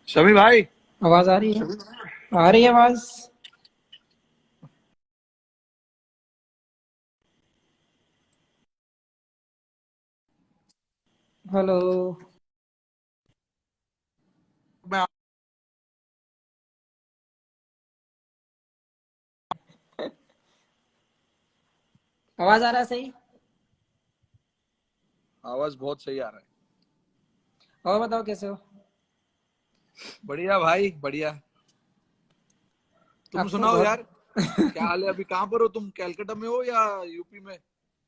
शमी भाई। आवाज आ रही है? आ रही है आवाज। हेलो। मैं आवाज आ रहा है सही? आवाज बहुत सही आ रहा है। और बताओ कैसे हो? बढ़िया भाई बढ़िया। तुम अब तो सुनाओ बहुत यार। क्या हाल है? अभी कहाँ पर हो तुम? कैलकाटा में हो या यूपी में?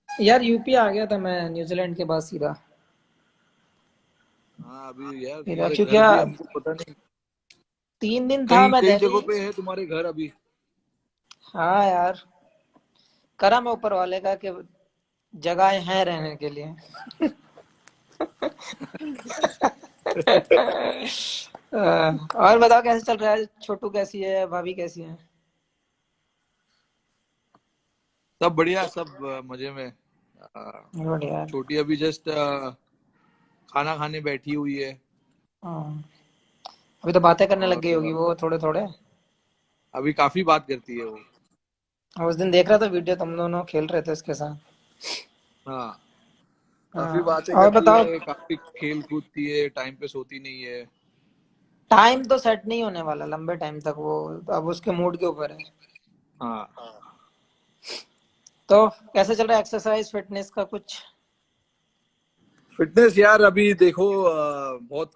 यार यूपी आ गया था मैं न्यूजीलैंड के बाद सीधा। हाँ अभी यार फिर तुम्हारे क्योंकि घर भी हमको पता नहीं। 3 दिन था कई मैं कई दिल्ली। जगहों पे है तुम्हारे घर अभी। हाँ यार, करम है ऊपर वाले का कि जगह हैं रहने के लिए। और बताओ कैसे चल रहा है? छोटू कैसी है? भाभी कैसी है? सब बढ़िया सब मजे में। बढ़िया यार। छोटी अभी जस्ट खाना खाने बैठी हुई है। हाँ, अभी तो बातें करने लग और गई होगी वो थोड़े थोड़े। अभी काफी बात करती है वो। उस दिन देख रहा था वीडियो, तुम दोनों खेल रहे थे उसके साथ। हाँ काफी हाँ, बातें और करती बताओ। है, काफी खेल कूदती है, टाइम पे सोती नहीं है। टाइम तो सेट नहीं होने वाला लंबे टाइम तक, वो अब उसके मूड के ऊपर है। हाँ तो कैसे चल रहा है एक्सरसाइज फिटनेस का कुछ? फिटनेस यार अभी देखो बहुत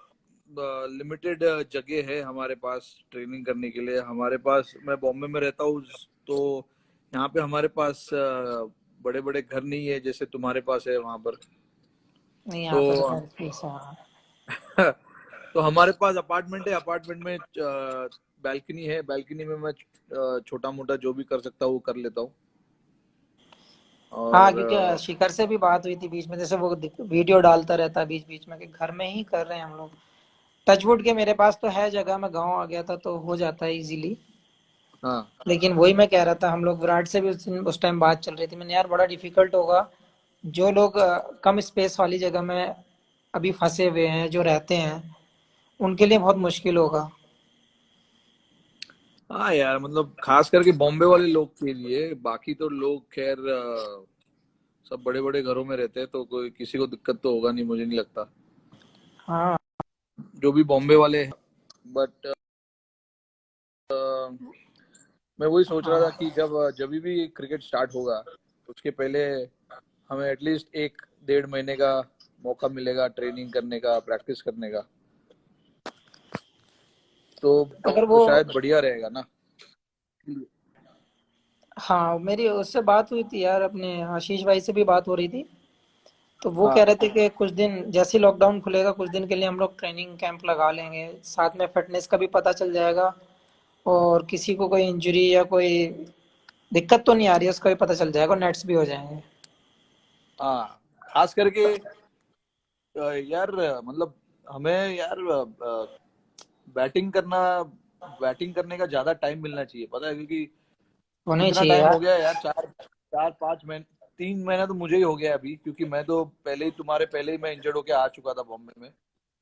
लिमिटेड जगह है हमारे पास ट्रेनिंग करने के लिए। हमारे पास, मैं बॉम्बे में रहता हूँ, तो यहाँ पे हमारे पास बड़े बड़े घर नहीं है जैसे तुम्हारे पास है वहां पर। नहीं, तो यहाँ पे तो खैर स्पेस है। तो हमारे पास अपार्टमेंट है, अपार्टमेंट में बैल्कनी है, बैल्कनी में मैं छोटा मोटा जो भी कर सकता हूँ वो कर लेता हूँ। हाँ, और क्योंकि शिखर से भी बात हुई थी बीच में, जैसे वो वीडियो डालता रहता है बीच बीच में कि घर में ही कर रहे हैं हम लोग। टचवुड के मेरे पास तो है जगह, मैं गाँव आ गया था तो हो जाता है इजीली। हाँ लेकिन वही मैं कह रहा था, हम लोग विराट से भी उस टाइम बात चल रही थी, मैंने यार बड़ा डिफिकल्ट होगा। जो लोग कम स्पेस वाली जगह में अभी फंसे हुए हैं, जो रहते हैं, उनके लिए बहुत मुश्किल होगा। हाँ यार, मतलब खास करके बॉम्बे वाले लोग के लिए, बाकी तो लोग खैर सब बड़े बड़े घरों में रहते हैं तो कोई किसी को दिक्कत तो होगा नहीं, मुझे नहीं लगता, हाँ। जो भी बॉम्बे वाले हैं। बट मैं वही सोच रहा था हाँ। कि जब जब भी क्रिकेट स्टार्ट होगा उसके पहले हमें एटलीस्ट 1 डेढ़ महीने का मौका मिलेगा ट्रेनिंग करने का, प्रैक्टिस करने का। तो अगर तो वो शायद बढ़िया रहेगा ना। हाँ, मेरी उससे बात हुई थी यार, अपने आशीष भाई से भी बात हो रही थी। तो वो कह हाँ रहे थे कि कुछ दिन जैसे ही लॉकडाउन खुलेगा कुछ दिन के लिए हम लोग ट्रेनिंग कैंप लगा लेंगे, साथ में फिटनेस का भी पता चल जाएगा। और किसी को कोई इंजरी या कोई दिक्कत तो नहीं आ रही है उसका भी पता चल जाएगा, नेट्स भी हो जाएंगे। हाँ, खास करके यार मतलब हमें यार बैटिंग करना बैटिंग करने का ज्यादा टाइम मिलना चाहिए, पता है? क्योंकि होना ही कितना चाहिए टाइम हो यार। गया यार, 4 4 5 महीने, 3 महीना तो मुझे ही हो गया अभी, क्योंकि मैं तो पहले ही, तुम्हारे पहले ही मैं इंजर्ड होके आ चुका था बॉम्बे में।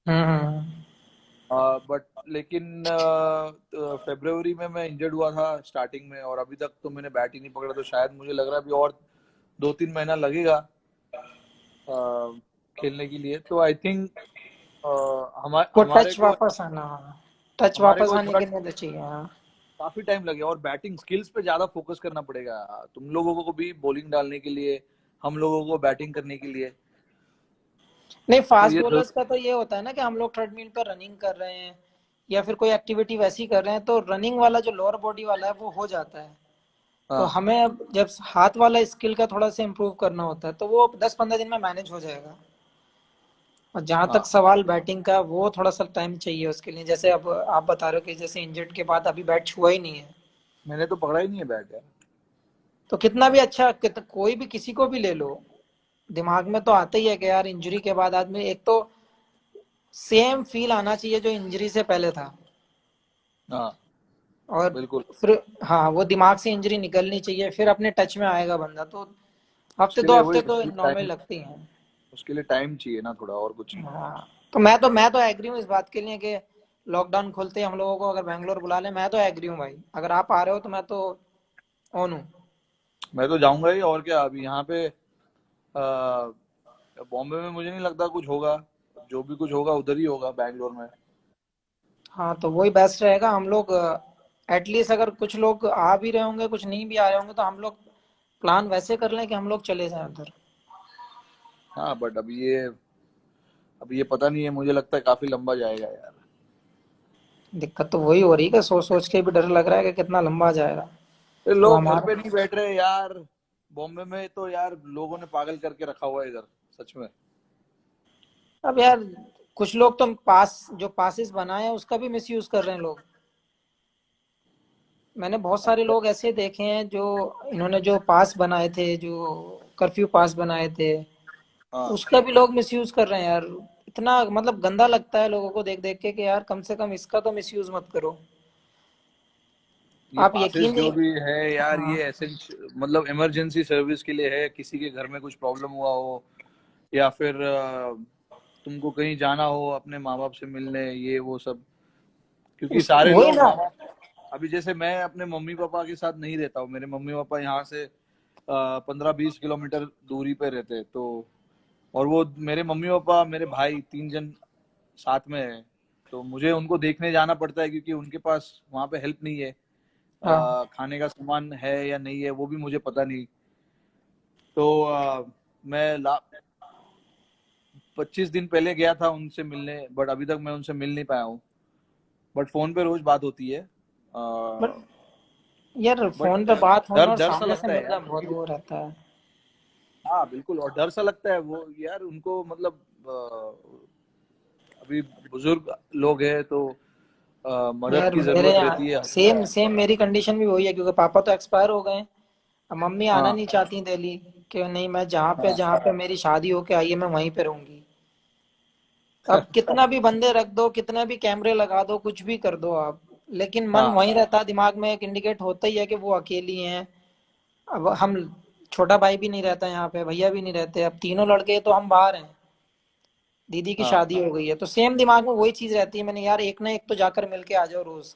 हम्म। बट लेकिन फरवरी में मैं इंजर्ड हुआ था स्टार्टिंग में, और अभी तक तो मैंने बैट ही नहीं पकड़ा, तो शायद मुझे लग रहा है अभी और 2 3 महीना लगेगा अ, खेलने के लिए। तो आई थिंक वो हमारे टच को वापस आना, टच हमारे वापस को आने थोड़ा के लिए तो चाहिए, हाँ। काफी टाइम लगेगा, और बैटिंग स्किल्स पे ज्यादा फोकस करना पड़ेगा तुम लोगों को भी, बॉलिंग डालने के लिए, हम लोगों को बैटिंग करने के लिए। नहीं, तो फास्ट ये बॉलर्स का तो ये होता है ना कि हम लोग ट्रेडमिल पर रनिंग कर रहे हैं या फिर कोई एक्टिविटी वैसी कर रहे हैं, तो रनिंग वाला जो लोअर बॉडी वाला है वो हो जाता है। तो हाँ हमें अब जब हाथ वाला स्किल का थोड़ा सा इम्प्रूव करना होता है तो वो 10-15 दिन में मैनेज हो जाएगा। और जहां तक हाँ, सवाल बैटिंग का, वो थोड़ा सा टाइम चाहिए उसके लिए। जैसे अब आप बता रहे हो कि जैसे इंजर्ड के बाद अभी बैट छुआ ही नहीं है। मैंने तो पकड़ा ही नहीं है बैट यार। तो कितना भी अच्छा कोई भी किसी को भी ले लो, दिमाग में तो आता ही है कि यार इंजरी के बाद आदमी एक तो सेम फील आना चाहिए जो इंजरी से पहले था। हाँ और बिल्कुल। फिर हाँ, वो दिमाग से इंजरी निकलनी चाहिए, फिर अपने टच में आएगा बंदा। तो हफ्ते उसके दो लिए हफ्ते वही, तो नॉर्मल लगती हैं। उसके लिए टाइम चाहिए ना थोड़ा, और कुछ नहीं। हाँ, तो मैं तो एग्री हूँ इस बात के लिए कि लॉकडाउन खुलते ही हम लोगों को अगर बैंगलोर बुला ले, मैं तो एग्री हूँ भाई। अगर आप आ रहे हो तो मैं तो ऑन हूँ। मैं तो जाऊंगा ही, और क्या। अभी यहाँ पे बॉम्बे में मुझे नहीं लगता कुछ होगा। जो भी कुछ होगा उधर ही होगा, बैंगलोर में। हाँ तो वही बेस्ट रहेगा। हम लोग एटलीस्ट अगर कुछ लोग आ भी रहे होंगे, कुछ नहीं भी आ रहे होंगे, तो हम लोग प्लान वैसे कर लें कि हम लोग चले जाएं उधर। हाँ बट अभी ये पता नहीं है, मुझे लगता है काफी लंबा जाएगा यार। दिक्कत तो वही हो रही है कि सोच सोच के भी डर लग रहा है कि कितना लंबा जाएगा। ये अब लोग घर हमारा पे नहीं बैठ रहे यार। बॉम्बे में तो यार लोगों ने पागल करके रखा हुआ है इधर, सच में। अब यार कुछ लोग तो पास जो पासिस बनाए हैं उसका भी मिसयूज कर रहे हैं लोग। मैंने बहुत सारे लोग ऐसे देखे हैं जो इन्होंने जो पास बनाए थे, जो कर्फ्यू पास बनाए थे, हाँ, उसका भी लोग मिसयूज कर रहे हैं यार। इतना मतलब गंदा लगता है लोगों को देख देख के कि यार कम से कम इसका तो मिसयूज मत करो। ये आप पासेस यकीन जो नहीं। भी है यार, हाँ ये मतलब इमरजेंसी सर्विस के लिए है। किसी के घर में कुछ प्रॉब्लम हुआ हो, या फिर तुमको कहीं जाना हो अपने माँ बाप से मिलने, ये वो सब। क्योंकि सारे वही लोग ना। अभी जैसे मैं अपने मम्मी पापा के साथ नहीं रहता हूँ। मेरे मम्मी पापा यहाँ से 15-20 किलोमीटर दूरी पे रहते हैं, तो और वो मेरे मम्मी पापा मेरे भाई 3 जन साथ में है। तो मुझे उनको देखने जाना पड़ता है, क्योंकि उनके पास वहाँ पे हेल्प नहीं है। हाँ खाने का सामान है या नहीं है वो भी मुझे पता नहीं। तो मैं 25 दिन पहले गया था उनसे मिलने, बट अभी तक मैं उनसे मिल नहीं पाया हूँ। बट फोन पे रोज बात होती है। बट यार बट फोन पे बात होना डर और डर सा सामने से लगता है मिलना यार, बहुत क्योंकि वो रहता है। हाँ बिल्कुल, और डर सा लगता है वो यार उनको, मतलब अभी बुजुर्ग लोग हैं, तो मदद यार की मेरे जरूरत यहाँ रहती है सेम हमेशा। सेम मेरी कंडीशन भी वही है, क्योंकि पापा तो एक्सपायर हो गए हैं। अब मम्मी आना हाँ, नहीं चाहती दिल्ली, कि नहीं मैं हाँ, जहाँ पे मेरी शादी होके आई है मैं वहीं पे रहूंगी। अब कितना भी बंदे रख दो, कितना भी कैमरे लगा दो, कुछ भी कर दो आप, लेकिन मन हाँ, वहीं रहता है, दिमाग में एक इंडिकेट होता ही है कि वो अकेली हैं। अब हम छोटा भाई भी नहीं रहता यहाँ पे, भैया भी नहीं रहते, अब तीनों लड़के तो हम बाहर हैं। दीदी की हाँ, शादी हो गई है, तो सेम दिमाग में वही चीज रहती है। मैंने यार एक ना एक तो जाकर मिलके आ जाओ रोज।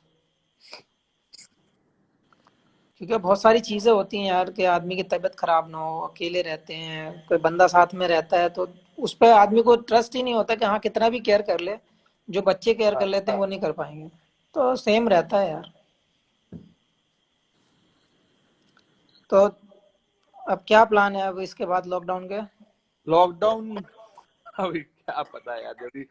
क्योंकि बहुत सारी चीजें होती हैं यार कि आदमी की तबीयत खराब ना हो, अकेले रहते हैं, कोई बंदा साथ में रहता है तो उस पर आदमी को ट्रस्ट ही नहीं होता कि हाँ कितना भी केयर कर ले, जो बच्चे केयर कर हाँ। लेते हैं वो नहीं कर पाएंगे। तो सेम रहता है यार। तो अब क्या प्लान है अब इसके बाद लॉकडाउन के? लॉकडाउन अभी क्या पता है यार, जब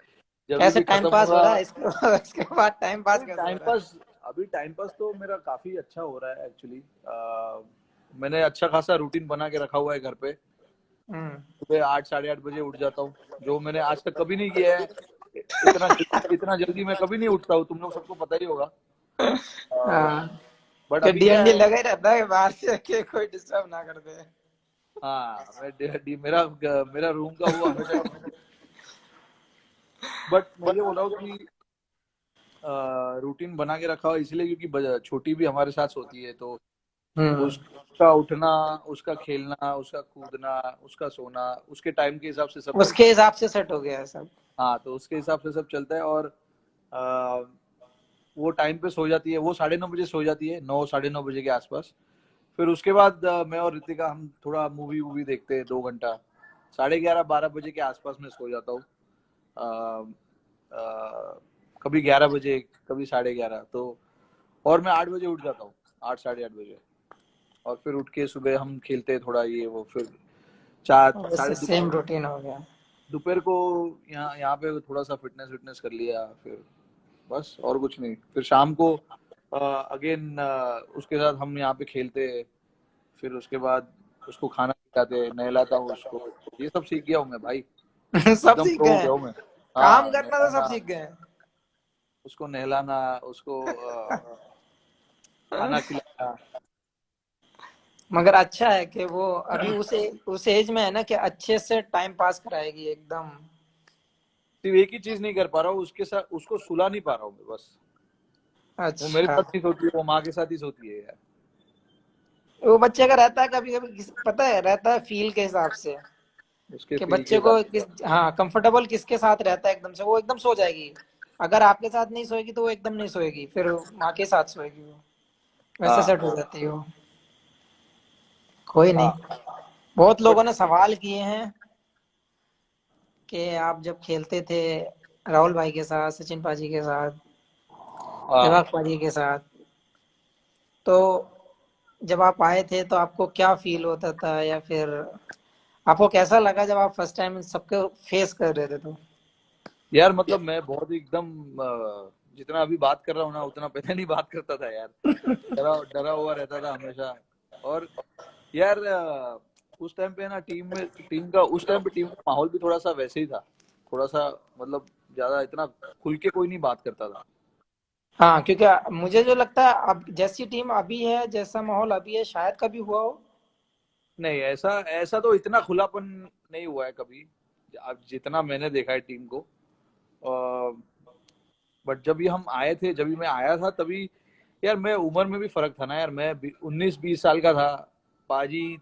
जब कैसे भी टाइम खत्म पास हो होगा। रहा है इसके इसके बाद टाइम पास अभी कैसे हो टाइम रहा है? पास अभी टाइम पास तो मेरा काफी अच्छा हो रहा है एक्चुअली। मैंने अच्छा खासा रूटीन बना के रखा हुआ है घर पे। हम्म। सुबह 8 साढ़े 8 बजे उठ जाता हूँ, जो मैंने आज तक कभी नहीं किया है। इतना जल्दी मैं कभी नहीं उठता हूँ, तुम लोग सबको पता ही होगा। हाँ, बट कि अभी क्या डीएनडी है। लगा ही रहता है कि बाहर से के कोई डिस्टर्ब ना कर दे। हाँ, मेरा मेरा रूम का वो हमेशा। बट मैं ये बोल रहा हूँ कि रूटीन बना के रखा हुआ इसलिए क्योंकि छोटी भी हमारे साथ सोती है, तो हम्म। उसका उठना, उसका खेलना, उसका कूदना, उसका सोना उसके टाइम के हिसाब से सब उसके चलता है। हिसाब से सेट हो गया है सब। हाँ, तो उसके हिसाब से सब चलता है। और आ, वो टाइम पे सो जाती है, वो 9:30 बजे सो जाती है, 9 साढ़े 9 बजे के आसपास। फिर उसके बाद मैं और रितिका हम थोड़ा मूवी वूवी देखते हैं 2 घंटा। 11:30 12 बजे के आसपास में सो जाता हूँ। कभी 11 बजे, कभी 11:30, तो और मैं 8 बजे उठ जाता हूँ, 8 साढ़े 8 बजे। और फिर उठ के सुबह हम खेलते हैं थोड़ा ये वो, फिर चार वैसे साढ़े सेम दोपहर रूटीन हो गया। दोपहर को यहाँ यहाँ पे थोड़ा सा फिटनेस विटनेस कर लिया, फिर बस और कुछ नहीं। फिर शाम को अगेन उसके साथ हम यहाँ पे खेलते हैं। फिर उसके बाद उसको खाना खिलाते, नहलाता हूँ उसको। ये सब सीख गया हूँ मैं भाई, सब एकदम सीख प्रो गए हो हैं। गया हूँ मैं। काम हाँ, करना तो सब नहलाना, सीख गए हैं। उसको नहलाना, उसको खाना खिलाना। मगर अच्छा है कि वो अभी उस एज में है ना कि अच्छे से टाइम पास कराएगी एकदम। सिर्फ एक ही चीज नहीं कर पा रहा हूँ, उसके साथ उसको सुला नहीं पा रहा हूँ मैं बस। वो मेरे अच्छा। साथ नहीं सोती है, वो माँ के साथ ही सोती है यार। वो बच्चे का रहता है कभी कभी पता है, रहता है फील के हिसाब से उसके कि फील के बच्चे हिसाब को से। किस हाँ कंफर्टेबल किसके साथ रहता है एकदम से वो एकदम सो जाएगी। अगर आपके साथ नहीं सोएगी तो वो एकदम नहीं सोएगी, फिर माँ के साथ सोएगी वो, वैसे हाँ सेट हो जाती है वो। कोई नहीं। हाँ। बहुत बट लोगों ने सवाल किए हैं कि आप जब खेलते थे राहुल भाई के साथ, सचिन पाजी के साथ, हाँ सहवाग पाजी के साथ, तो जब आप आए थे तो आपको क्या फील होता था, या फिर आपको कैसा लगा जब आप फर्स्ट टाइम सबको फेस कर रहे थे तो? यार, मतलब मैं बहुत ही एकदम जितना अभी बात कर रहा हूँ ना, उतना पहले नहीं बात करता था यार। डरा डरा हुआ रहता था हमेशा। और यार, उस टाइम पे ना टीम का माहौल भी थोड़ा सा वैसे ही था। थोड़ा सा, मतलब ज्यादा इतना खुल के कोई नहीं बात करता था। हाँ, क्योंकि मुझे जो लगता है अब जैसी टीम अभी है, जैसा माहौल अभी है, शायद कभी हुआ हो। नहीं, ऐसा ऐसा तो इतना खुलापन नहीं हुआ है कभी, अब जितना मैंने देखा है टीम को। बट जब भी हम आए थे, जब भी मैं आया था तभी, यार मैं उम्र में भी फर्क था ना यार। मैं 19-20 साल का था। पाजी,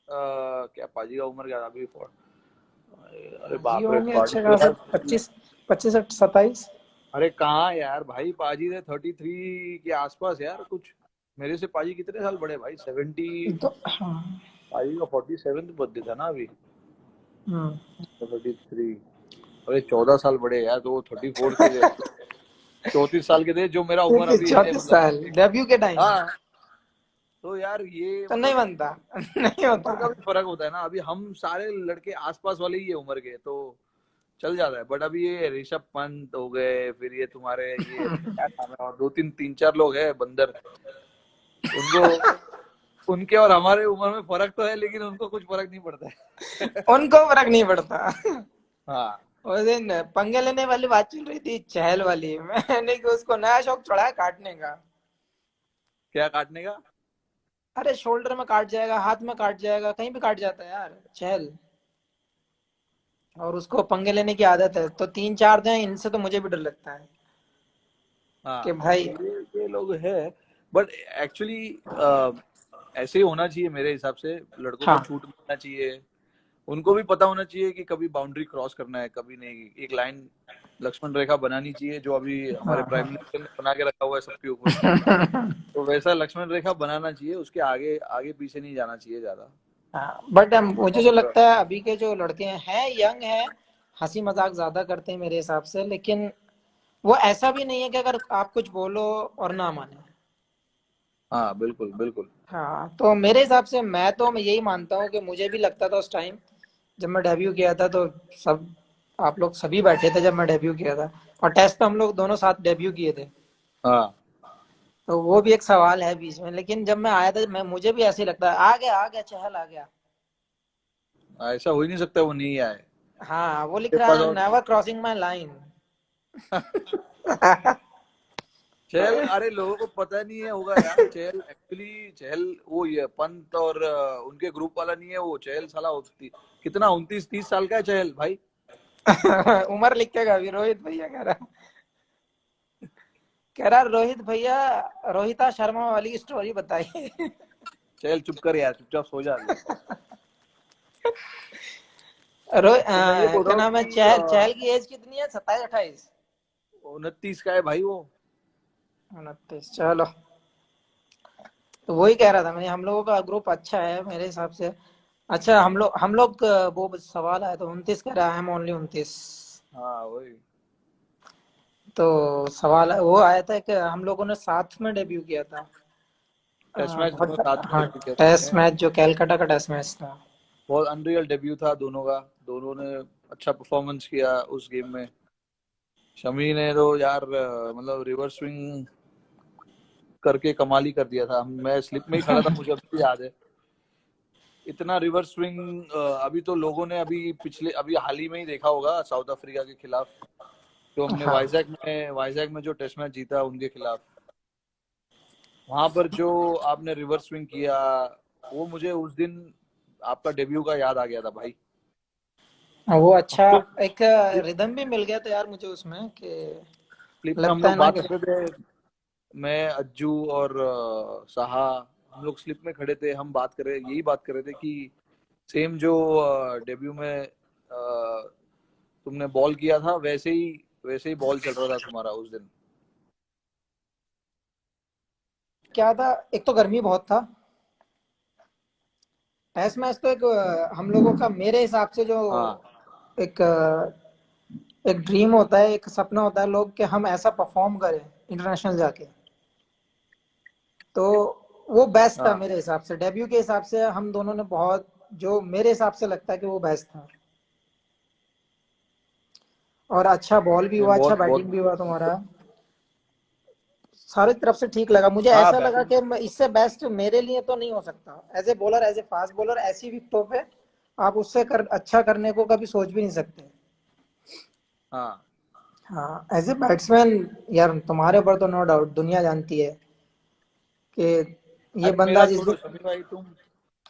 क्या पाजी का उम्र क्या था अभी? अरे जी बाप रे, होंगे पाजी अच्छे तो खासे यार, 25, 25 27। अरे कहाँ यार भाई, पाजी थे 33 के आसपास यार कुछ। मेरे से पाजी कितने साल बड़े भाई? 70। तो हाँ। पाजी का 47 बर्थडे था ना अभी। हम्म। 33। अरे 14 साल बड़े यार, तो वो 34 के थे। 34 साल के थे जो मेरा उम्र अभी है, 34 मतलब। साल डेब्यू के टाइम हाँ। तो यार ये तो नहीं मतलब बनता। नहीं होता। उम्र का भी फर्क होता है ना। अभी हम सारे लड़के आसपास वाले ही है उम्र के, तो चल जाता है। बट अभी ये ऋषभ पंत हो गए, फिर ये तुम्हारे ये क्या नाम है, और दो तीन तीन चार लोग हैं बंदर। उनको उनके और हमारे उम्र में फर्क तो है, लेकिन उनको कुछ फर्क नहीं पड़ता है। उनको फर्क नहीं पड़ता। हाँ। उस दिन पंगे लेने वाली बात चल रही थी, चहल वाली, मैंने कि उसको नया शौक चढ़ा है काटने का। क्या काटने का? अरे शोल्डर में काट जाएगा, हाथ में काट जाएगा, कहीं भी काट जाता है यार चहल। और उसको पंगे लेने की आदत है, तो 3 4 दिन इनसे तो मुझे भी डर लगता है कि हाँ, भाई। ये लोग है। बट एक्चुअली ऐसे ही होना चाहिए मेरे हिसाब से। लड़कों को हाँ छूट मिलना चाहिए। उनको भी पता होना चाहिए कि कभी बाउंड्री क्रॉस करना है, कभी नहीं। एक लाइन, लक्ष्मण रेखा बनानी चाहिए, जो अभी हमारे हाँ प्राइम मिनिस्टर ने बना के रखा हुआ है सबके ऊपर। हाँ। तो वैसा लक्ष्मण रेखा बनाना चाहिए, उसके आगे आगे पीछे नहीं जाना चाहिए ज्यादा। हाँ, बट मुझे जो और लगता है अभी के जो लड़के हैं यंग हैं, हंसी मजाक ज्यादा करते हैं मेरे हिसाब से, लेकिन वो ऐसा भी नहीं है कि अगर आप कुछ बोलो और ना माने। हाँ, बिल्कुल बिल्कुल। हाँ, तो मेरे हिसाब से मैं यही मानता हूँ कि मुझे भी लगता था उस टाइम जब मैं डेब्यू किया था, तो सब आप लोग सभी बैठे थे जब मैं डेब्यू किया था, और टेस्ट पे हम लोग दोनों साथ डेब्यू किए थे। हाँ, तो वो भी एक सवाल है बीच में, लेकिन जब मैं आया था मैं मुझे भी ऐसे ही लगता है, आ गया चहल आ गया। ऐसा हो ही नहीं सकता वो नहीं आए। हाँ, वो लिख के रहा पास है और नेवर क्रॉसिंग माई लाइन। चहल, अरे लोगों को पता नहीं है होगा यार। चहल एक्चुअली, चहल वो ये पंत और उनके ग्रुप वाला नहीं है वो। चहल साला कितना 29-30 साल का है चहल भाई। उम्र लिखेगा अभी, रोहित भैया कह रहा रोहित भैया, रोहिता शर्मा वाली स्टोरी बताइए। चहल चुप कर यार, चुपचाप सो जा अभी। तो मैं ये बोल क्या रहा हूँ नाम है, कि चहल चहल की एज कितनी है, 27 28? 29 का है भाई वो। 29, चलो। तो वही कह रहा था मैं, हम लोगों का ग्रुप अच्छा है मेरे हिसाब से। अच्छा, हम लोग वो सवाल आया तो 29 कह रहा है, हम ओनली 29। हाँ वही। तो सवाल वो आया था कि हम लोगों ने साथ में डेब्यू किया था। टेस्ट मैच दोनों बहुत, साथ में हाँ, डेब्यू किया था टेस्ट हमने। मैच जो कैलकाटा का टेस्ट मैच था। बहुत अनरियल डेब्यू था दोनों का। दोनों ने अच्छा परफॉर्मेंस किया उस गेम में। शमी ने तो यार मतलब रिवर्स स्विंग करके कमाल ही कर दिया था। मैं स्लिप में ही खड़ा था, मुझे अभी भी याद है। इतना रिवर्स स्विंग अभी तो लोगों ने अभी हाल ही में ही देखा होगा, साउथ अफ्रीका के खिलाफ। जो हमने हाँ, वाइजैक में जो टेस्ट मैच जीता उनके खिलाफ, वहां पर जो आपने रिवर्स स्विंग किया, वो मुझे उस दिन आपका डेब्यू का याद आ गया था भाई। वो हम अच्छा लोग एक रिदम भी मिल गया था यार मुझे उसमें, कि क्लिप में हम लगता है लोग ना बात कि कर रहे थे। मैं, अज्जू और साहा, हम लोग स्लिप में खड़े थे। हम यही बात कर रहे थे कि सेम जो डेब्यू में तुमने बॉल किया था, वैसे ही तो ऐसे ही बॉल चल रहा था तुम्हारा उस दिन। क्या था, एक तो गर्मी बहुत था। टेस्ट मैच तो एक हम लोगों का मेरे हिसाब से जो हाँ एक एक ड्रीम होता है, एक सपना होता है लोग कि हम ऐसा परफॉर्म करें इंटरनेशनल जाके। तो वो बेस्ट था हाँ। मेरे हिसाब से, डेब्यू के हिसाब से हम दोनों ने बहुत, जो मेरे हिसाब से लगता है कि वो बेस्ट था। और अच्छा बॉल भी नहीं, हुआ, अच्छा बहुत बैटिंग बहुत। भी हुआ तुम्हारा, सारी तरफ से ठीक लगा मुझे। हाँ ऐसा लगा बैटिंग। कि इससे बेस्ट मेरे लिए तो नहीं हो सकता as a bowler, as a fast bowler ऐसी विकेटों पे आप उससे अच्छा करने को कभी सोच भी नहीं सकते। हाँ हाँ एज ए बैट्समैन यार तुम्हारे ऊपर तो नो डाउट दुनिया जानती है कि ये अरे बंदा मेरा जिस छोड़ो दिन। शमी भाई,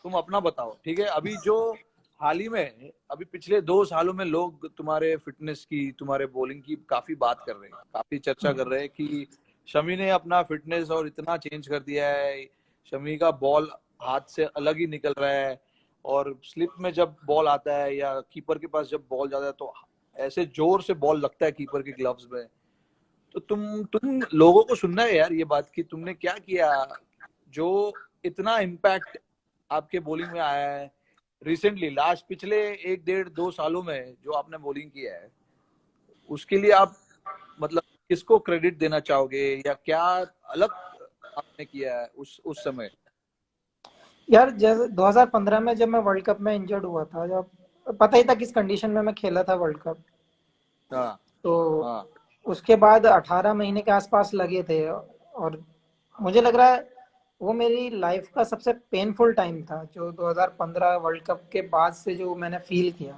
तुम अपना बताओ, ठीक है? अभी जो हाल ही में, अभी पिछले 2 सालों में लोग तुम्हारे फिटनेस की, तुम्हारे बॉलिंग की काफी बात कर रहे हैं, काफी चर्चा कर रहे हैं कि शमी ने अपना फिटनेस और इतना चेंज कर दिया है, शमी का बॉल हाथ से अलग ही निकल रहा है, और स्लिप में जब बॉल आता है या कीपर के पास जब बॉल जाता है तो ऐसे जोर से बॉल लगता है कीपर के ग्लव्स में। तो तुम लोगों को सुनना है यार ये बात कि तुमने क्या किया जो इतना इम्पैक्ट आपके बॉलिंग में आया है रिसेंटली, लास्ट पिछले 1 डेढ़ 2 सालों में जो आपने बॉलिंग किया है, उसके लिए आप मतलब किसको क्रेडिट देना चाहोगे, या क्या अलग आपने किया है उस समय? यार जैसे 2015 में जब मैं वर्ल्ड कप में इंजर्ड हुआ था, जब पता ही था किस कंडीशन में मैं खेला था वर्ल्ड कप, हाँ तो हाँ उसके बाद 18 महीने के आसपास लगे थे। और मुझे लग रहा है वो मेरी लाइफ का सबसे पेनफुल टाइम था, जो 2015 वर्ल्ड कप के बाद से जो मैंने फील किया,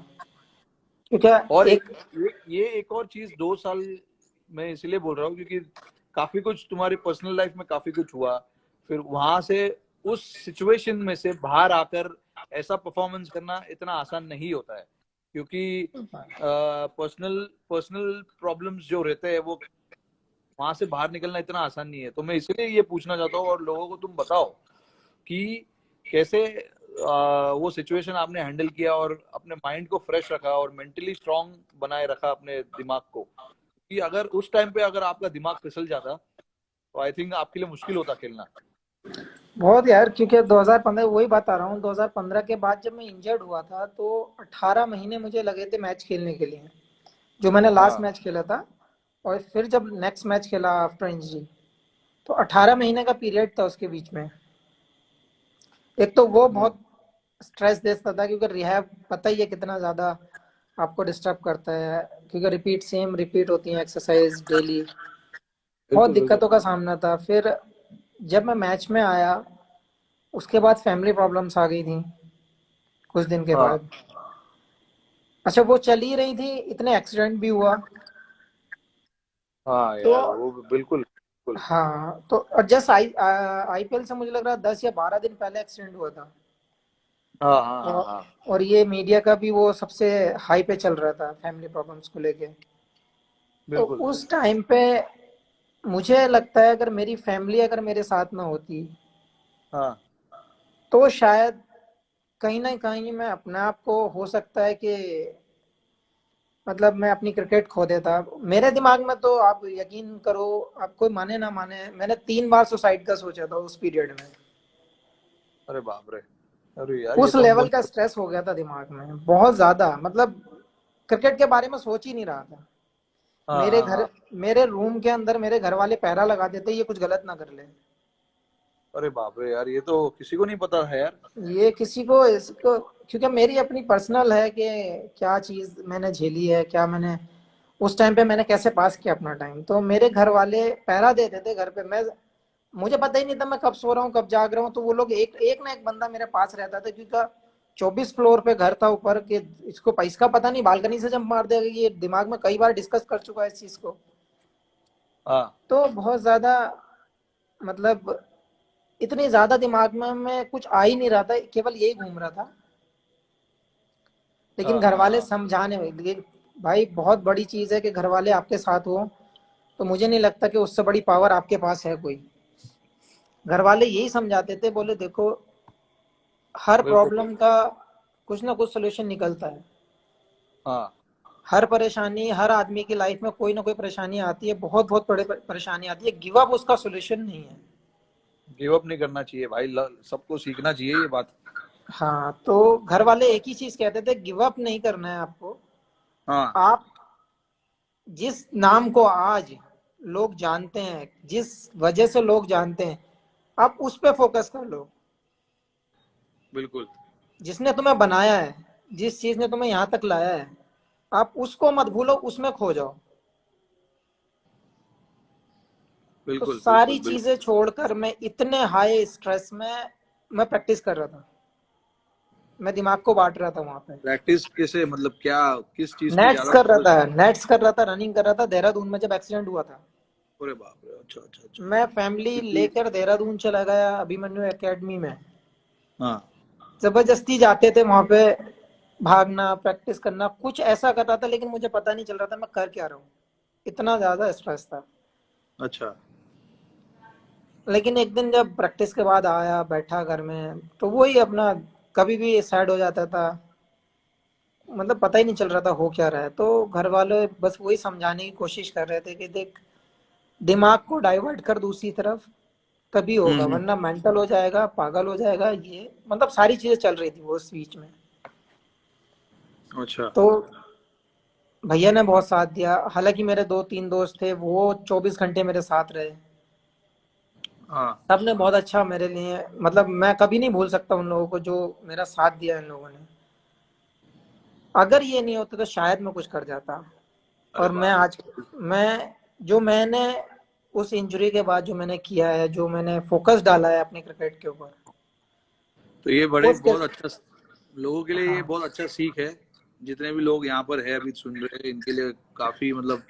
और क्योंकि एक। ये एक और चीज, 2 साल मैं इसलिए बोल रहा हूँ क्योंकि काफी कुछ तुम्हारी पर्सनल लाइफ में काफी कुछ हुआ, फिर वहां से उस सिचुएशन में से बाहर आकर ऐसा परफॉर्मेंस करना इतना आसान नहीं होता है, क्योंकि पर्सनल पर्सनल प्रॉब्लम्स जो रहते हैं वो वहां से बाहर निकलना इतना आसान नहीं है। तो मैं इसलिए ये पूछना चाहता हूँ, और लोगों को तुम बताओ कि कैसे वो सिचुएशन आपने हैंडल किया और अपने माइंड को फ्रेश रखा और मेंटली स्ट्रांग बनाए रखा अपने दिमाग को, कि अगर उस टाइम पे अगर आपका दिमाग फिसल जाता तो आई थिंक आपके लिए मुश्किल होता खेलना। बहुत यार, क्योंकि 2015 वही बात आ रहा हूँ, 2015 के बाद जब मैं इंजर्ड हुआ था तो 18 महीने मुझे लगे थे मैच खेलने के लिए, जो मैंने लास्ट हाँ मैच खेला था। और फिर जब नेक्स्ट मैच खेला आफ्टर इंजरी, तो 18 महीने का पीरियड था उसके बीच में। एक तो वो हम्म, बहुत स्ट्रेस देता था, क्योंकि रिहैब पता ही है कितना ज़्यादा आपको डिस्टर्ब करता है, क्योंकि सेम रिपीट होती है एक्सरसाइज डेली। बहुत बिल्कुल बिल्कुल। दिक्कतों का सामना था। फिर जब मैं मैच में आया, उसके बाद फैमिली प्रॉब्लम्स आ गई थी कुछ दिन के हाँ बाद। अच्छा वो चल ही रही थी, इतने एक्सीडेंट भी हुआ। हाँ तो यार वो बिल्कुल बिल्कुल। हाँ, तो और जस्ट आईपीएल से मुझे लग रहा है 10 या 12 दिन पहले एक्सीडेंट हुआ था। हाँ हाँ हाँ और, हाँ और ये मीडिया का भी वो सबसे हाई पे चल रहा था फैमिली प्रॉब्लम्स को लेके। तो बिल्कुल। उस टाइम पे मुझे लगता है अगर मेरी फैमिली अगर मेरे साथ ना होती, हाँ तो शायद कहीं ना कहीं मैं अपने आप को, हो सकता है कि मतलब मैं अपनी क्रिकेट खो देता। मेरे दिमाग में तो आप यकीन करो, आप कोई माने ना माने, मैंने 3 बार सुसाइड का सोचा था उस पीरियड में। अरे बाप रे, अरे यार ये उस तो लेवल बहुत। का स्ट्रेस हो गया था दिमाग में बहुत ज्यादा, मतलब क्रिकेट के बारे में सोच ही नहीं रहा था। हाँ मेरे हाँ घर, हाँ। मेरे रूम के अंदर मेरे घर वाले पहरा लगा देते ये कुछ गलत ना कर ले। अरे बाप रे यार, ये तो किसी को नहीं पता है यार। ये किसी को इसको, क्योंकि मेरी अपनी पर्सनल है कि क्या चीज मैंने झेली है, क्या मैंने उस टाइम पे मैंने कैसे पास किया अपना टाइम। तो मेरे घर वाले पहरा देते थे घर पे, मैं, मुझे पता ही नहीं था मैं कब सो रहा हूँ कब जाग रहा हूँ। तो वो लोग एक एक ना एक बंदा मेरे पास रहता था, क्योंकि 24 फ्लोर पे घर था ऊपर के। इसको इसका पता नहीं बालकनी से जंप मार देगा, ये दिमाग में कई बार डिस्कस कर चुका है इस चीज को। हाँ तो बहुत ज्यादा, मतलब इतनी ज्यादा दिमाग में कुछ आ ही नहीं रहा था, केवल यही घूम रहा था। लेकिन हाँ घर हाँ वाले हाँ। समझाने में, लेकिन भाई बहुत बड़ी चीज है कि घर वाले आपके साथ हो। तो मुझे नहीं लगता कि उससे बड़ी पावर आपके पास है कोई। घर वाले यही समझाते थे, बोले देखो हर बिल्कुल। प्रॉब्लम का कुछ ना कुछ सोल्यूशन निकलता है। हाँ हर परेशानी, हर आदमी की लाइफ में कोई ना कोई परेशानी आती है, बहुत बहुत बड़े परेशानी आती है। गिव अप उसका सोल्यूशन नहीं है। गिव अप नहीं करना चाहिए भाई, सबको सीखना चाहिए ये बात। हाँ, तो घर वाले एक ही चीज कहते थे, गिव अप नहीं करना है आपको। हाँ आप जिस नाम को आज लोग जानते हैं, जिस वजह से लोग जानते हैं, आप उस पे फोकस कर लो। बिल्कुल जिसने तुम्हें बनाया है, जिस चीज ने तुम्हें यहाँ तक लाया है, आप उसको मत भूलो, उसमें खो जाओ। तो बिल्कुल सारी बिल्कुल चीजें बिल्कुल। छोड़कर मैं इतने हाई स्ट्रेस में मैं प्रैक्टिस कर रहा था। मैं दिमाग को बांट रहा था वहां पे। प्रैक्टिस कैसे, मतलब क्या, किस चीज पे नेट्स ज्यादा कर रहा फोकस? था, नेट्स कर रहा था, रनिंग कर रहा था। देहरादून में जब एक्सीडेंट हुआ था, अरे बाप रे, अच्छा अच्छा अच्छा। मैं फैमिली क्योंकि लेकर देहरादून चला गया अभिमन्यु एकेडमी में। हाँ जबरदस्ती जाते थे वहां पे, भागना, प्रैक्टिस करना, कुछ ऐसा कर रहा था, लेकिन मुझे पता नहीं चल रहा था मैं कर क्या रहा हूँ। इतना ज्यादा स्ट्रेस था। अच्छा। लेकिन एक दिन जब प्रैक्टिस के बाद आया, बैठा घर में, तो वही अपना, कभी भी सैड हो जाता था। मतलब पता ही नहीं चल रहा था हो क्या रहा है। तो घर वाले बस वही समझाने की कोशिश कर रहे थे कि देख, दिमाग को डाइवर्ट कर दूसरी तरफ, तभी होगा, हम्म। वरना मेंटल हो जाएगा, पागल हो जाएगा। ये मतलब सारी चीजें चल रही थी वो उस बीच में। अच्छा। तो भैया ने बहुत साथ दिया। हालांकि मेरे दो तीन दोस्त थे, वो 24 घंटे मेरे साथ रहे। हाँ सबने बहुत अच्छा मेरे लिए, मतलब मैं कभी नहीं भूल सकता उन लोगों को जो मेरा साथ दिया इन लोगों ने। अगर ये नहीं होता तो शायद मैं कुछ कर जाता। अरे और मैं बाप रे। आज, मैं जो मैंने उस इंजरी के बाद जो मैंने किया है, जो मैंने फोकस डाला है अपने क्रिकेट के ऊपर, तो ये बड़े उसके, बहुत अच्छा, लोगों के लिए ये हाँ, बहुत अच्छा सीख है। जितने भी लोग यहाँ पर है अभी सुन रहे हैं, इनके लिए काफी मतलब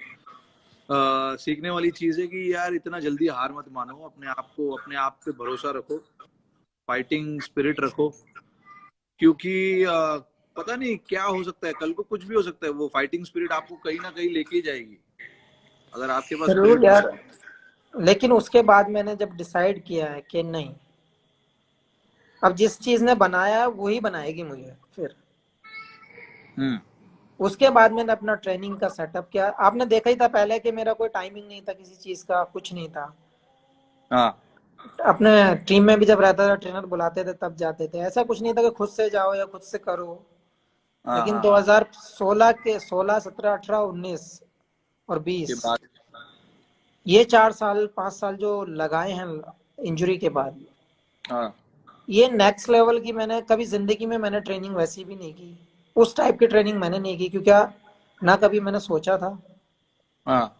सीखने वाली चीज है कि यार इतना जल्दी हार मत मानो, अपने आप को, अपने आप पे भरोसा रखो, फाइटिंग स्पिरिट रखो। क्योंकि पता नहीं क्या हो सकता है, कल को कुछ भी हो सकता है, वो फाइटिंग स्पिरिट आपको कहीं ना कहीं लेके ही जाएगी अगर आपके पास जरूर स्पिरिट होगा यार। तो। लेकिन उसके बाद मैंने जब डिसाइड किया है कि नहीं, अब जिस चीज ने बनाया वही बनाएगी मुझे फिर, हम्म। उसके बाद मैंने अपना ट्रेनिंग का सेटअप किया। आपने देखा ही था पहले कि मेरा कोई टाइमिंग नहीं था किसी चीज का, कुछ नहीं था। हाँ अपने टीम में भी जब रहता था, ट्रेनर बुलाते थे तब जाते थे। ऐसा कुछ नहीं था कि खुद से जाओ या खुद से करो। हाँ लेकिन हाँ हाँ। 2016 के 16, 17, 18, 19 और ये 20, बात। ये 4 साल 5 साल जो लगाए हैं इंजरी के बाद, हाँ ये नेक्स्ट लेवल की मैंने कभी जिंदगी में मैंने ट्रेनिंग वैसी भी नहीं की। उस टाइप की ट्रेनिंग मैंने नहीं की, क्योंकि ना कभी मैंने सोचा था। हाँ।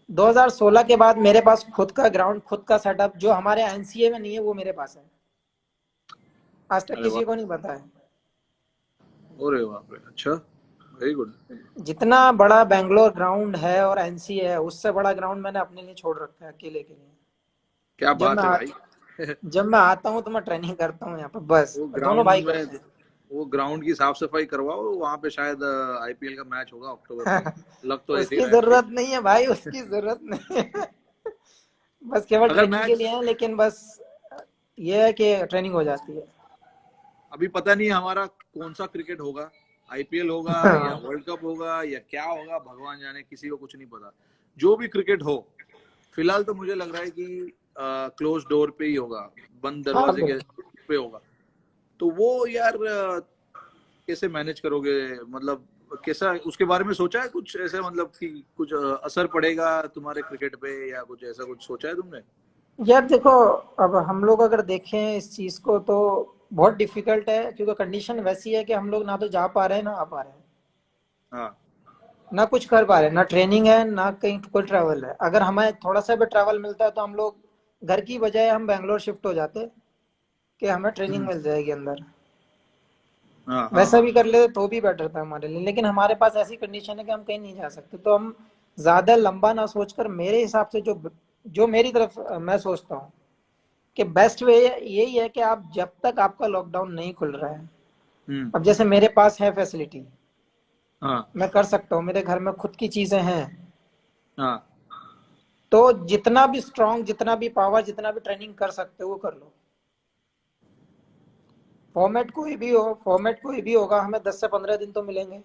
2016 के बाद मेरे पास खुद का ग्राउंड, खुद का सेटअप, जो हमारे एनसीए में नहीं है वो मेरे पास है। आज तक अरे वाह। किसी को नहीं पता है। अरे बाप रे, अच्छा, वेरी गुड। जितना बड़ा बेंगलोर ग्राउंड है और एनसीए है, उससे बड़ा ग्राउंड मैंने अपने लिए छोड़ रखा है, अकेले के लिए। क्या जब बात मैं है आ, भाई। जब मैं आता हूँ तो मैं ट्रेनिंग करता हूँ यहाँ पर बस, वो और दोनों भाई ग्राउंड करते में, वो ग्राउंड की साफ सफाई करवाओ, वहां पे शायद आईपीएल का मैच होगा अक्टूबर में। हैं। लग तो ऐसे ही उसकी रहा है भाई। जरूरत नहीं है भाई, उसकी जरूरत नहीं है। बस केवल अगर ट्रेनिंग के मैच, लिए है, लेकिन बस ये है कि ट्रेनिंग हो जाती है। अभी पता नहीं हमारा कौन सा क्रिकेट होगा, आईपीएल होगा या हाँ, वर्ल्ड कप होगा या क्या होगा, भगवान जाने, किसी को कुछ नहीं पता। जो भी क्रिकेट हो, फिलहाल तो मुझे लग रहा है कि क्लोज डोर पे ही होगा, बंद हाँ दरवाजे के बिल्कुल। पे होगा। तो वो यार कैसे मैनेज करोगे, मतलब कैसा, उसके बारे में सोचा है कुछ ऐसे, मतलब कि कुछ असर पड़ेगा तुम्हारे क्रिकेट पे या कुछ ऐसा कुछ सोचा है तुमने? यार देखो, अब हम लोग अगर देखें इस चीज को तो बहुत डिफिकल्ट है, क्योंकि कंडीशन वैसी है कि हम लोग ना तो जा पा रहे हैं ना आ पा रहे हैं, हाँ। ना कुछ कर पा रहे हैं, ना ट्रेनिंग है ना कहीं कोई ट्रैवल है। अगर हमें थोड़ा सा भी ट्रैवल मिलता है तो हम लोग घर की बजाय हम बेंगलोर शिफ्ट हो जाते, कि हमें ट्रेनिंग हम्म। मिल जाएगी अंदर। हाँ हाँ वैसा हाँ। भी कर लेते तो भी बेटर था हमारे लिए, लेकिन हमारे पास ऐसी कंडीशन है कि हम कहीं नहीं जा सकते। तो हम ज्यादा लंबा ना सोचकर, मेरे हिसाब से जो जो मेरी तरफ मैं सोचता हूँ कि बेस्ट वे यही है कि आप जब तक आपका लॉकडाउन नहीं खुल रहा है, हम्म। अब जैसे मेरे पास है फैसिलिटी, हाँ मैं कर सकता हूँ, मेरे घर में खुद की चीजें हैं, हाँ। तो जितना भी स्ट्रांग, जितना भी पावर, जितना भी ट्रेनिंग कर सकते हो वो कर लो। फॉर्मेट कोई भी हो, फॉर्मेट कोई भी होगा, हमें 10 से 15 दिन तो मिलेंगे।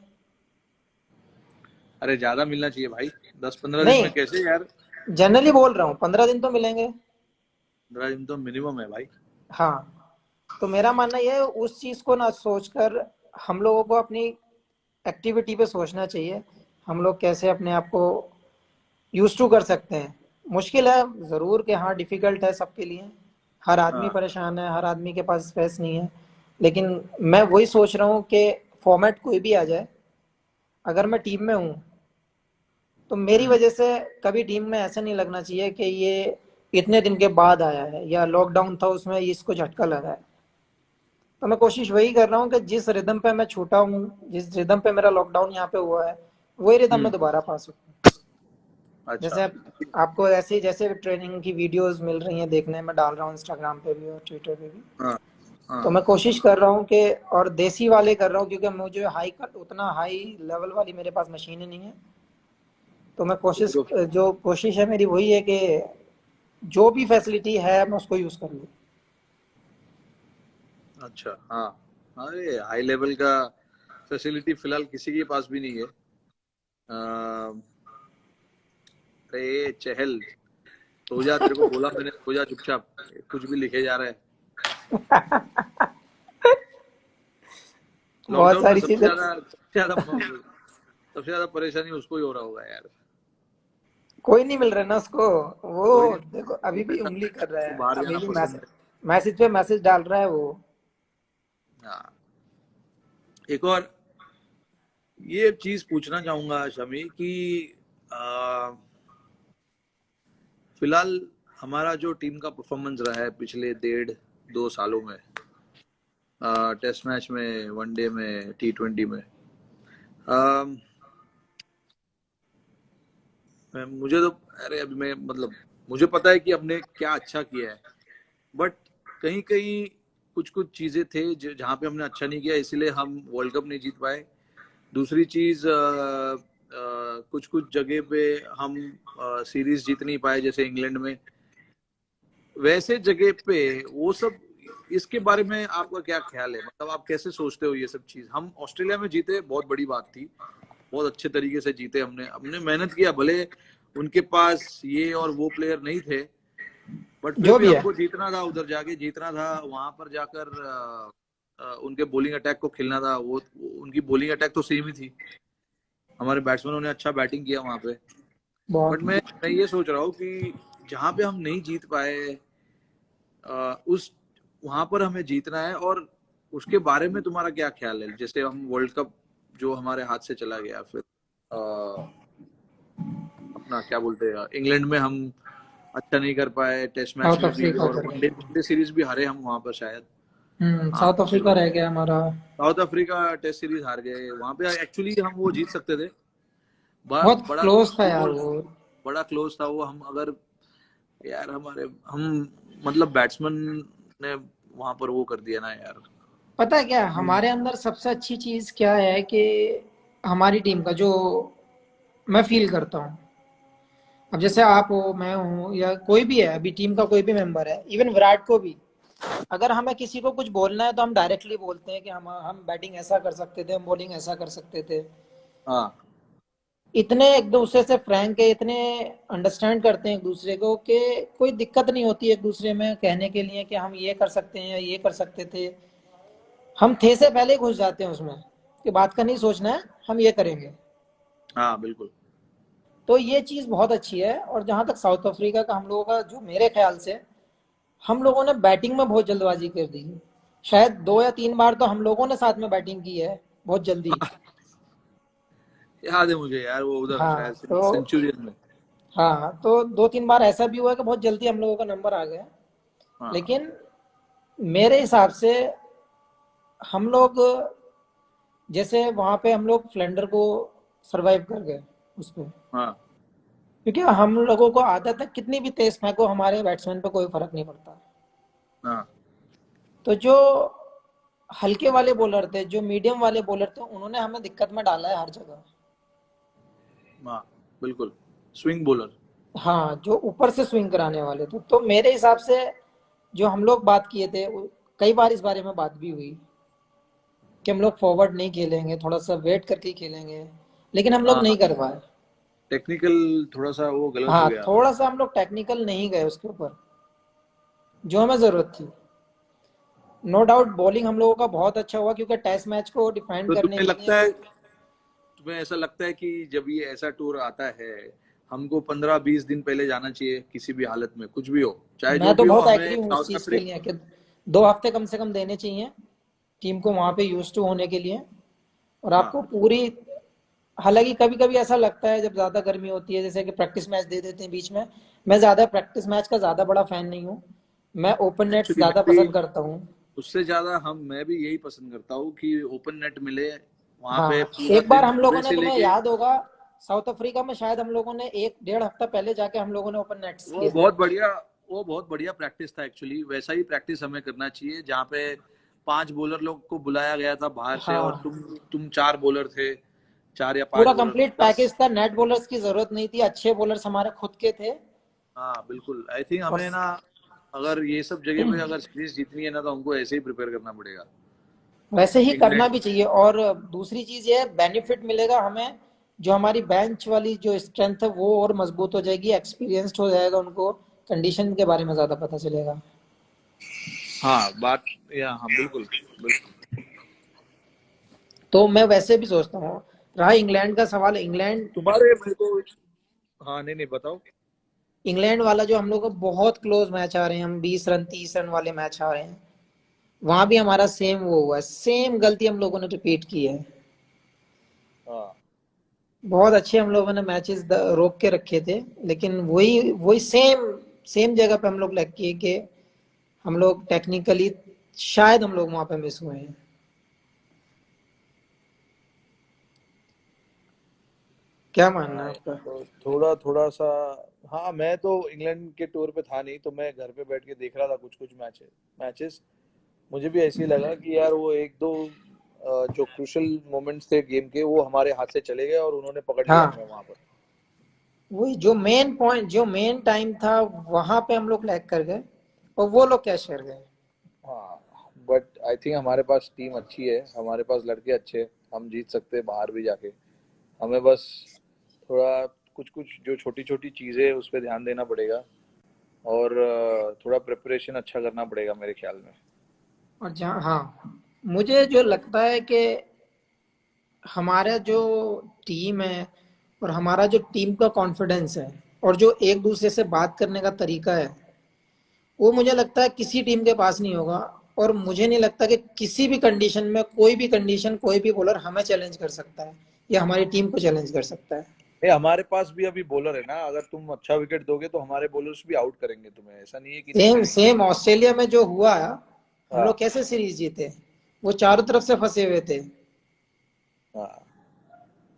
अरे ज्यादा मिलना चाहिए भाई, 10-15 दिन नहीं, में कैसे यार। जनरली बोल रहा हूँ 15 दिन तो मिलेंगे। 15 दिन तो मिनिमम है भाई। हाँ, तो मेरा मानना यह है उस चीज को ना सोचकर हम लोगों को अपनी एक्टिविटी पे सोचना चाहिए। हम लोग कैसे अपने आप को यूज टू कर सकते हैं। मुश्किल है ज़रूर कि हाँ, डिफ़िकल्ट है सबके लिए। हर आदमी हाँ। परेशान है, हर आदमी के पास स्पेस नहीं है। लेकिन मैं वही सोच रहा हूँ कि फॉर्मेट कोई भी आ जाए, अगर मैं टीम में हूँ तो मेरी हम्म। वजह से कभी टीम में ऐसा नहीं लगना चाहिए कि ये इतने दिन के बाद आया है या लॉकडाउन था उसमें इसको झटका लगा है। तो मैं कोशिश वही कर रहा हूँ कि जिस रिदम पे मैं छूटा हूँ, जिस रिदम पे मेरा लॉकडाउन यहाँ पे हुआ है, वही रिदम में हम्म। दोबारा पा सकूँ। अच्छा। जैसे आपको ऐसे जैसे ट्रेनिंग की वीडियोस मिल रही हैं देखने में, डाल रहा हूँ इंस्टाग्राम पे भी और ट्विटर पे भी। हाँ। तो हाँ। मैं कोशिश कर रहा हूँ कि और देसी वाले कर रहा हूँ क्योंकि मुझे उतना हाई लेवल वाली मेरे पास मशीनें नहीं है। तो मैं कोशिश तो जो कोशिश है मेरी वही है कि जो भी फैसिलिटी है मैं उसको यूज़ कर लूँ। अच्छा। हाँ। अरे हाई लेवल का फैसिलिटी फिलहाल किसी के पास भी नहीं है। अरे चहल, सो जा, तेरे को बोला मैंने, सो जा चुपचाप, कुछ भी लिखे जा रहा है। बहुत लॉकडाउन में सारी चीज़ें। सबसे ज्यादा परेशानी उसको ही हो रहा होगा यार। कोई नहीं मिल रहा ना उसको। वो कोई नहीं, देखो वो अभी भी बेटा, उंगली कर रहा उसको है, बाहर अभी जाना भी पसंद मैसेज है। मैसेज पे मैसेज डाल रहा है वो। हाँ। एक और ये चीज पूछना चाहूंगा शमी कि आ, फिलहाल हमारा जो टीम का परफॉर्मेंस रहा है पिछले 1.5-2 सालों में, टेस्ट मैच में, वनडे में, T20 में, अम, मुझे तो, अरे अभी मैं मतलब मुझे पता है कि हमने क्या अच्छा किया है, बट कहीं कहीं कुछ कुछ चीजें थे जहाँ पे हमने अच्छा नहीं किया, इसीलिए हम वर्ल्ड कप नहीं जीत पाए। दूसरी चीज, कुछ कुछ जगह पे हम सीरीज जीत नहीं पाए, जैसे इंग्लैंड में। वैसे जगह पे वो सब, इसके बारे में आपका क्या ख्याल है, मतलब आप कैसे सोचते हो ये सब चीज? हम ऑस्ट्रेलिया में जीते, बहुत बड़ी बात थी, बहुत अच्छे तरीके से जीते, हमने हमने मेहनत किया, भले उनके पास ये और वो प्लेयर नहीं थे, बट फिर जो भी भी है। हमको जीतना था, उधर जाके जीतना था, वहां पर जाकर उनके बॉलिंग अटैक को खेलना था। उनकी बॉलिंग अटैक तो सेम ही थी, हमारे बैट्समैनों ने अच्छा बैटिंग किया वहां पे। बट बहुत। मैं ये सोच रहा हूँ कि जहां पे हम नहीं जीत पाए, उस वहां पर हमें जीतना है। और उसके बारे में तुम्हारा क्या ख्याल है? जैसे हम वर्ल्ड कप जो हमारे हाथ से चला गया, फिर अपना क्या बोलते हैं, इंग्लैंड में हम अच्छा नहीं कर पाए, टेस्ट मैच साउथ में भी, अफ्रीका और कर वनडे गए। वनडे सीरीज भी हारे हम वहां पर शायद। हाँ, साउथ अफ्रीका रह गया हमारा। साउथ अफ्रीका टेस्ट सीरीज हार गए वहां पे, एक्चुअली हम वो जीत सकते थे। बहुत बड़ा क्लोज था यार वो वो। बड़ा क्लोज था वो। हम अगर, यार हमारे हम मतलब बैट्समैन ने वहां पर वो कर दिया ना यार। पता है क्या हमारे अंदर सबसे अच्छी चीज क्या है कि हमारी टीम का जो मैं फील करता हूँ, अब जैसे आप हो, मैं हूँ, या कोई भी है अभी टीम का कोई भी मेंबर है, इवन विराट को भी, अगर हमें किसी को कुछ बोलना है तो हम डायरेक्टली बोलते हैं कि हम बैटिंग ऐसा कर सकते थे, हम बॉलिंग ऐसा कर सकते थे। हाँ। इतने एक दूसरे से फ्रैंक है, इतने अंडरस्टैंड करते हैं एक दूसरे को कि कोई दिक्कत नहीं होती एक दूसरे में कहने के लिए कि हम ये कर सकते हैं या ये कर सकते थे। हम थे से पहले ही घुस जाते हैं उसमें कि बात का नहीं सोचना है, हम ये करेंगे। हाँ बिल्कुल। तो ये चीज़ बहुत अच्छी है। और जहां तक साउथ अफ्रीका का हम लोगों का, जो मेरे ख्याल से हम लोगों ने बैटिंग में बहुत जल्दबाजी कर दी। शायद 2 या 3 बार तो हम लोगों ने साथ में बैटिंग की है बहुत जल्दी। याद है मुझे यार, वो उधर हाँ शायद तो सेंचुरियन में। हाँ तो 2 3 बार ऐसा भी हुआ है कि बहुत जल्दी हम लोगों का नंबर आ गया। हाँ। लेकिन मेरे हिसाब से हम लोग, जैसे वहां पे हम लोग फ्लेंडर को सरवाइव कर गए उसमें, हाँ। क्योंकि हम लोगों को आदत है कितनी भी तेज फेंको हमारे बैट्समैन पे कोई फर्क नहीं पड़ता। हाँ। तो जो हल्के वाले बॉलर थे, जो मीडियम वाले बॉलर थे, उन्होंने हमें दिक्कत में डाला है हर जगह। हाँ बिल्कुल, स्विंग बॉलर। हाँ, जो ऊपर से स्विंग कराने वाले थे। तो मेरे हिसाब से जो हम लोग बात किए थे, कई बार इस बारे में बात भी हुई कि हम लोग फॉरवर्ड नहीं खेलेंगे, थोड़ा सा वेट करके खेलेंगे। लेकिन हम लोग हाँ, नहीं कर पाए। टेक्निकल थोड़ा सा वो गलत हो हाँ, गया थोड़ा हमारा। सा हम लोग टेक्निकल नहीं गए उसके ऊपर, जो हमें जरूरत थी। नो डाउट बॉलिंग हम लोगों का बहुत अच्छा हुआ, क्योंकि टेस्ट मैच को डिफाइन तो करने तुम्हें के लिए। लगता है, तुम्हें ऐसा लगता है कि जब ये ऐसा टूर आता है, हमको 15-20 दिन पहले जाना चाहिए किसी भी हालत में, कुछ भी हो, चाहे मैं जो तो भी हो, बहुत हमें एग्री हूँ इस साउथ चीज के अफ्रीका। लिए कि 2 हफ्ते कम से कम देने चाहिए टीम को वहां पे यूज टू होने के लिए। और आपको हाँ, पूरी, हालांकि कभी कभी ऐसा लगता है जब ज्यादा गर्मी होती है जैसे कि प्रैक्टिस मैच दे देते हैं बीच में। मैं ज्यादा प्रैक्टिस मैच का ज्यादा बड़ा फैन नहीं हूँ। मैं ओपन नेट्स एक्चुअली मैं ज्यादा भी पसंद करता हूँ। उससे ज्यादा मैं भी यही पसंद करता हूँ कि ओपन नेट मिले, वहां पे हाँ, पूरा एक बार दिन हम सुबह लोगों ने, से तुम्हें लेके। याद होगा, साउथ अफ्रीका में शायद हम लोगों ने 1-1.5 हफ्ता पहले जाके हम लोगों ने ओपन नेट्स वो किए थे। बहुत बढ़िया वो बहुत बढ़िया प्रैक्टिस था एक्चुअली। वैसा ही प्रैक्टिस हमें करना चाहिए, जहाँ पे 5 बॉलर लोग को बुलाया गया था बाहर से, और हाँ, तुम 4 बॉलर थे, 4 या 5 पूरा बॉलर कंप्लीट थे बस। पैकेज था, नेट बॉलर्स की जरूरत नहीं थी, अच्छे बॉलर्स हमारे खुद के थे। हाँ बिल्कुल, आई थिंक और हमें ना, अगर ये सब जगह पे अगर सीरीज जीतनी है ना, तो हमको ऐसे ही प्रिपेयर करना पड़ेगा। वैसे ही करना इंग्लैंड। भी चाहिए। और दूसरी चीज ये बेनिफिट मिलेगा हमें, जो हमारी बेंच वाली जो स्ट्रेंथ है वो और मजबूत हो जाएगी, एक्सपीरियंस्ड हो जाएगा, उनको कंडीशन के बारे में ज्यादा पता चलेगा। हाँ बात, या हाँ बिल्कुल बिल्कुल। तो मैं वैसे भी सोचता हूँ, रहा इंग्लैंड का सवाल, इंग्लैंड, तुम्हारे मेरे को, हाँ नहीं नहीं बताओ। इंग्लैंड वाला जो हम लोग को बहुत क्लोज मैच आ रहे हैं, हम 20 रन 30 रन वाले मैच आ रहे हैं, वहां भी हमारा सेम वो हुआ है, सेम गलती हम लोगों ने रिपीट की है। हाँ बहुत अच्छे हम लोगों ने मैचेस रोक के रखे थे, लेकिन वही वही सेम सेम जगह पे हम लोग लग किए कि हम लोग टेक्निकली शायद हम लोग वहां पे मिस हुए हैं। क्या मानना है हाँ, आपका? तो थोड़ा थोड़ा सा। हाँ, मैं तो इंग्लैंड के टूर पे था नहीं, तो मैं घर पे बैठ के देख रहा था कुछ कुछ मैचेस। मुझे भी ऐसे ही लगा कि यार वो एक दो जो क्रूशल मोमेंट्स थे गेम के, वो हमारे हाथ से चले गए और उन्होंने पकड़ लिया हाँ, हमें वहां पर। वही जो मेन पॉइंट, जो मेन टाइम था, वहां पे हम लोग लैग कर गए और वो लोग कैच कर गए। हाँ, बट आई थिंक हमारे पास टीम अच्छी है, हमारे पास लड़के अच्छे हैं, हम जीत सकते हैं बाहर भी जाके। हमें बस थोड़ा कुछ कुछ जो छोटी छोटी चीजें हैं उस पर ध्यान देना पड़ेगा, और थोड़ा प्रिपरेशन अच्छा करना पड़ेगा मेरे ख्याल में। और जहाँ, हाँ, मुझे जो लगता है कि हमारा जो टीम है और हमारा जो टीम का कॉन्फिडेंस है और जो एक दूसरे से बात करने का तरीका है, वो मुझे लगता है किसी टीम के पास नहीं होगा। और मुझे नहीं लगता कि किसी भी कंडीशन में, कोई भी कंडीशन, कोई भी बॉलर हमें चैलेंज कर सकता है या हमारी टीम को चैलेंज कर सकता है। ये हमारे पास भी अभी बॉलर है ना, अगर तुम अच्छा विकेट दोगे तो हमारे बॉलर्स भी आउट करेंगे तुम्हें, ऐसा नहीं है कि नहीं सेम करेंगे। सेम ऑस्ट्रेलिया में जो हुआ, हम लोग हाँ कैसे सीरीज जीते, वो चारों तरफ से फंसे हुए थे। हाँ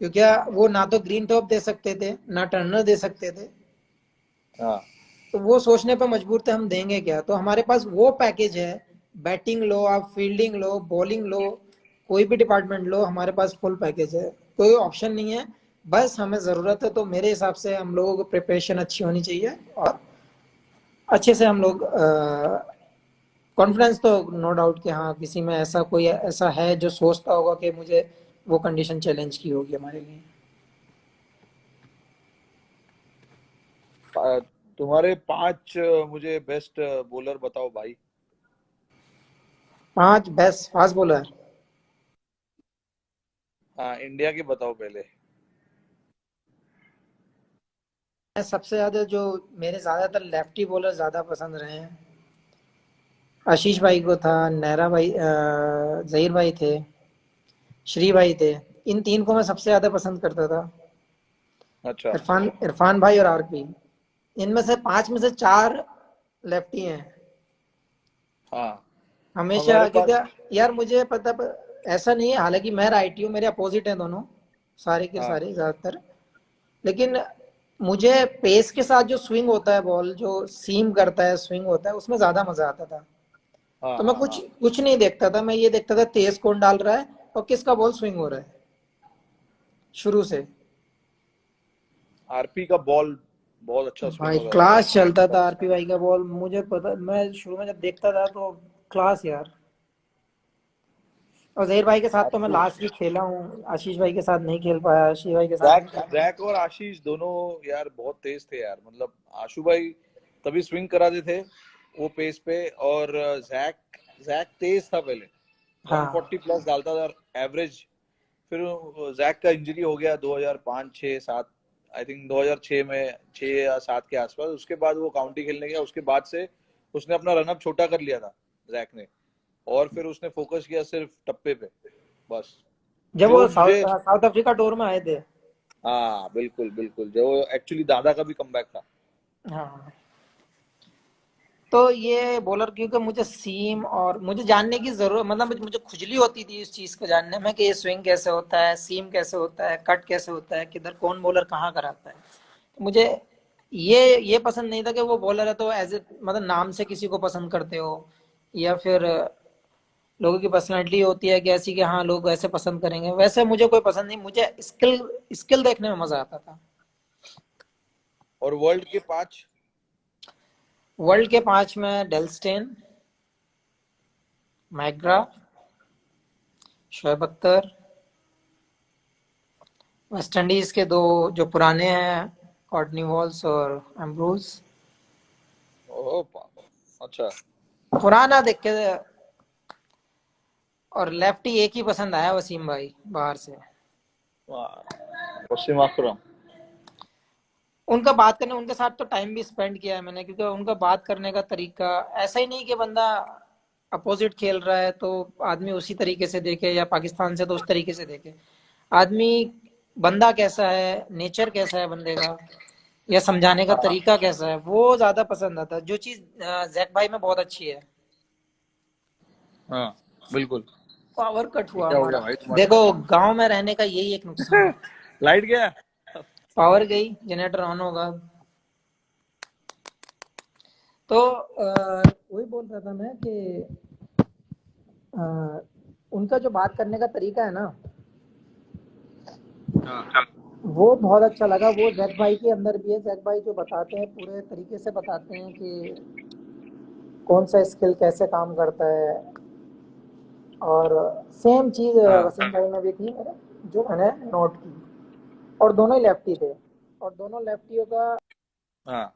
क्योंकि वो ना तो ग्रीन टॉप दे सकते थे ना टर्नर दे सकते थे। हाँ तो वो सोचने पे मजबूर थे हम देंगे क्या, तो हमारे पास वो पैकेज है। बैटिंग लो, आप फील्डिंग लो, बॉलिंग लो, कोई भी डिपार्टमेंट लो, हमारे पास फुल पैकेज है, कोई ऑप्शन नहीं है। बस हमें ज़रूरत है, तो मेरे हिसाब से हम लोगों को प्रिपरेशन अच्छी होनी चाहिए और अच्छे से हम लोग, कॉन्फिडेंस तो नो डाउट कि हाँ, किसी में ऐसा कोई ऐसा है जो सोचता होगा कि मुझे वो कंडीशन चैलेंज की होगी हमारे लिए। तुम्हारे 5 मुझे बेस्ट बॉलर बताओ भाई। 5 बेस्ट फास्ट बॉलर। हाँ, इंडिया के बताओ पहले। मैं सबसे ज्यादा जो, मेरे ज्यादातर लेफ्टी बॉलर ज्यादा पसंद रहे हैं। आशीष भाई को था, नेहरा भाई, जहीर भाई थे, श्री भाई थे। इन 3 को मैं सबसे ज्यादा पसंद करता था। अच्छा। इरफान इरफान भाई और आरपी, इनमें से 5 में से 4 लेफ्टी हैं हाँ, हमेशा। हमारे क्योंकि पास। यार मुझे पता, ऐसा नहीं है, हालांकि मैं राइटी हूँ, मेरे अपोजिट हैं दोनों, सारे के हाँ सारे ज्यादातर। लेकिन मुझे पेस के साथ जो स्विंग होता है, बॉल जो सीम करता है, स्विंग होता है, उसमें ज्यादा मजा आता था। हाँ तो मैं हाँ कुछ हाँ। कुछ नहीं देखता था, मैं ये देखता था तेज कौन डाल रहा है और किसका बॉल स्विंग हो रहा है शुरू से। आरपी का बॉल बहुत अच्छा स्विंग भाई होता था क्लास पहले। चलता था आरपी भाई का बॉल, मुझे पता, मैं शुरू में जब देखता था तो क्लास यार। और जहीर भाई के साथ तो मैं आपको लास्ट वीक खेला हूँ, आशीष भाई के साथ नहीं खेल पाया, आशीष भाई के साथ नहीं जैक खेल पाया। जैक और आशीष दोनों यार बहुत तेज थे यार, मतलब आशु भाई तभी स्विंग कराते थे वो पेस पे, और जैक जैक तेज था पहले, हाँ 140 प्लस डालता था एवरेज। फिर जैक का इंजरी हो गया 2005 6 7, आई थिंक 2006 में, 6 या 7 के आसपास। उसके बाद वो काउंटी खेलने गया, उसके बाद से उसने अपना रनअप छोटा कर लिया था जैक ने, और फिर उसने फोकस किया सिर्फ टप्पे पे बस। जब जो वो मुझे, साउथ अफ्रीका टूर में आए थे। हाँ बिल्कुल बिल्कुल, जो एक्चुअली दादा का भी कमबैक था। हाँ तो ये बॉलर, क्योंकि मुझे सीम और मुझे जानने की जरूरत, मतलब मुझे खुजली होती थी इस चीज को जानने में कि ये स्विंग कैसे होता है, सीम कैसे होता है, कट कैसे होता है, किधर कौन बॉलर कहाँ कराता है। तो मुझे ये पसंद नहीं था कि वो बॉलर है तो एज ए मतलब नाम से किसी को पसंद करते हो, या फिर लोगों की पर्सनैलिटी होती है कि ऐसी कि हाँ लोग वैसे पसंद करेंगे, वैसे मुझे कोई पसंद नहीं, मुझे स्किल स्किल देखने में मजा आता था। और वर्ल्ड के 5, वर्ल्ड के 5 में डेलस्टेन, मैग्रा, हाँ शोएब अख्तर। वेस्ट इंडीज के दो जो पुराने हैं, कॉर्टनी वॉल्स और एम्ब्रोज। ओह अच्छा। पुराना देख के। और लेफ्टी एक ही पसंद आया, वसीम भाई बाहर से। वसीम अकरम। उनका बात करने, उनके साथ तो टाइम भी स्पेंड किया है मैंने, क्योंकि उनका बात करने का तरीका ऐसा ही नहीं कि बंदा अपोजिट खेल रहा है तो आदमी उसी तरीके से देखे, या पाकिस्तान से तो उस तरीके से देखे। आदमी बंदा कैसा है, नेचर कैसा है बंदे का, या समझाने का हाँ तरीका कैसा है, वो ज्यादा पसंद आता है, जो चीज जैक भाई में बहुत अच्छी है। हाँ बिल्कुल। पावर कट ये हुआ क्या हो गया हमारा। भाई देखो, तुम्हारे गांव में रहने का यही एक नुकसान है। साथ? लाइट गया। पावर गई, जनरेटर ऑन होगा। तो वही बोल रहा था मैं कि अ, उनका जो बात करने का तरीका है ना, हाँ वो बहुत अच्छा लगा। वो जैक भाई के अंदर भी है, जैक भाई जो बताते हैं पूरे तरीके से बताते हैं कि कौन सा स्किल कैसे काम करता है। और सेम चीज हाँ वसीम भाई में भी थी मेरे, जो मैंने नोट की। और दोनों ही लेफ्टी थे, और दोनों लेफ्टियों का। हाँ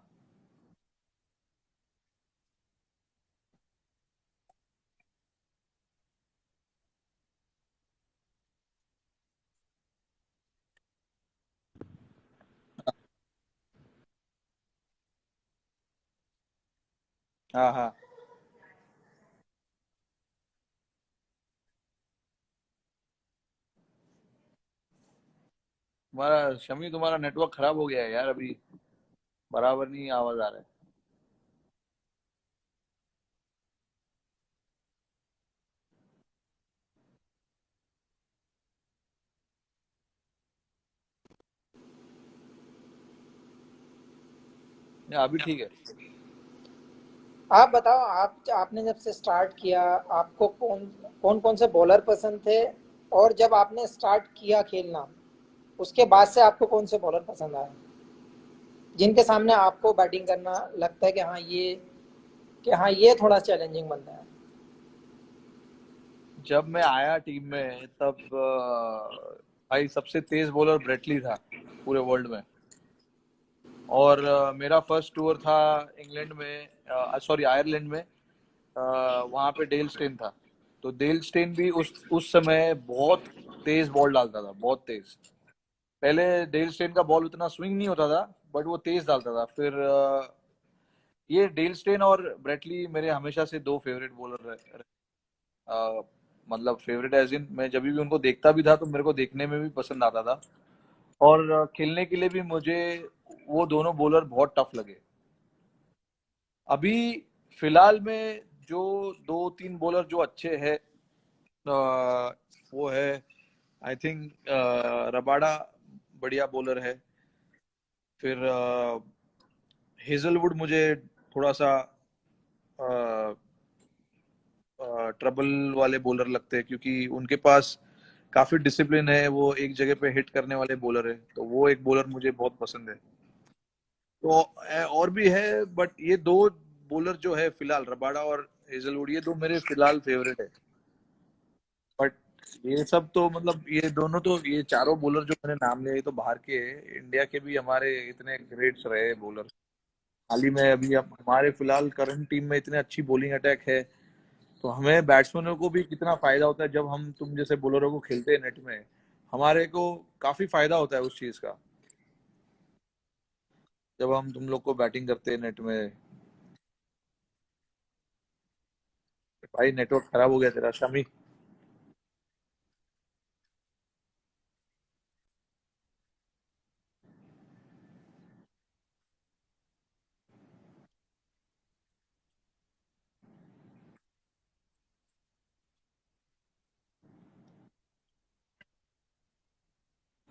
हाँ हाँ। तुम्हारा शमी, तुम्हारा नेटवर्क खराब हो गया है यार अभी, बराबर नहीं आवाज आ रहा है। नहीं, अभी ठीक है। आप बताओ, आपने जब से स्टार्ट किया, आपको कौन कौन कौन से बॉलर पसंद थे, और जब आपने स्टार्ट किया खेलना, उसके बाद से आपको कौन से बॉलर पसंद आए, जिनके सामने आपको बैटिंग करना लगता है कि हाँ ये थोड़ा चैलेंजिंग बनता है। जब मैं आया टीम में तब भाई सबसे तेज बॉलर ब्रेटली था पूरे वर्ल्ड में। और मेरा फर्स्ट टूर था इंग्लैंड में, सॉरी आयरलैंड में। वहां पे डेल स्टेन था। तो डेल स्टेन भी उस समय बहुत तेज बॉल डालता था, बहुत तेज। पहले डेल स्टेन का बॉल उतना स्विंग नहीं होता था, बट वो तेज डालता था। फिर ये डेल स्टेन और ब्रेटली मेरे हमेशा से दो फेवरेट बॉलर रहे। अ, मतलब फेवरेट एज इन, मैं जब भी उनको देखता भी था तो मेरे को देखने में भी पसंद आता था, और खेलने के लिए भी मुझे वो दोनों बॉलर बहुत टफ लगे। अभी फिलहाल में जो दो तीन बॉलर जो अच्छे हैं, वो है आई थिंक रबाडा, बढ़िया बॉलर है। फिर हेजलवुड मुझे थोड़ा सा ट्रबल वाले बॉलर लगते हैं, क्योंकि उनके पास काफी डिसिप्लिन है, वो एक जगह पे हिट करने वाले बॉलर है, तो वो एक बॉलर मुझे बहुत पसंद है। तो और भी है, बट ये दो बॉलर जो है फिलहाल, रबाडा और हेजलवुड, ये दो मेरे फिलहाल फेवरेट है। बट ये सब तो मतलब ये दोनों तो ये चारों बॉलर जो मैंने नाम लिए ये तो बाहर के हैं। इंडिया के भी हमारे इतने ग्रेट्स रहे बॉलर। हाल ही में अभी अब हमारे फिलहाल करंट टीम में इतने अच्छी बॉलिंग अटैक है, तो हमें बैट्समैनों को भी कितना फायदा होता है जब हम तुम जैसे बॉलरों को खेलते हैं नेट में। हमारे को काफी फायदा होता है उस चीज का, जब हम तुम लोग को बैटिंग करते हैं नेट में। भाई नेटवर्क खराब हो गया तेरा शमी।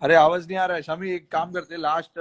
अरे आवाज नहीं आ रहा है शमी, एक काम करते लास्ट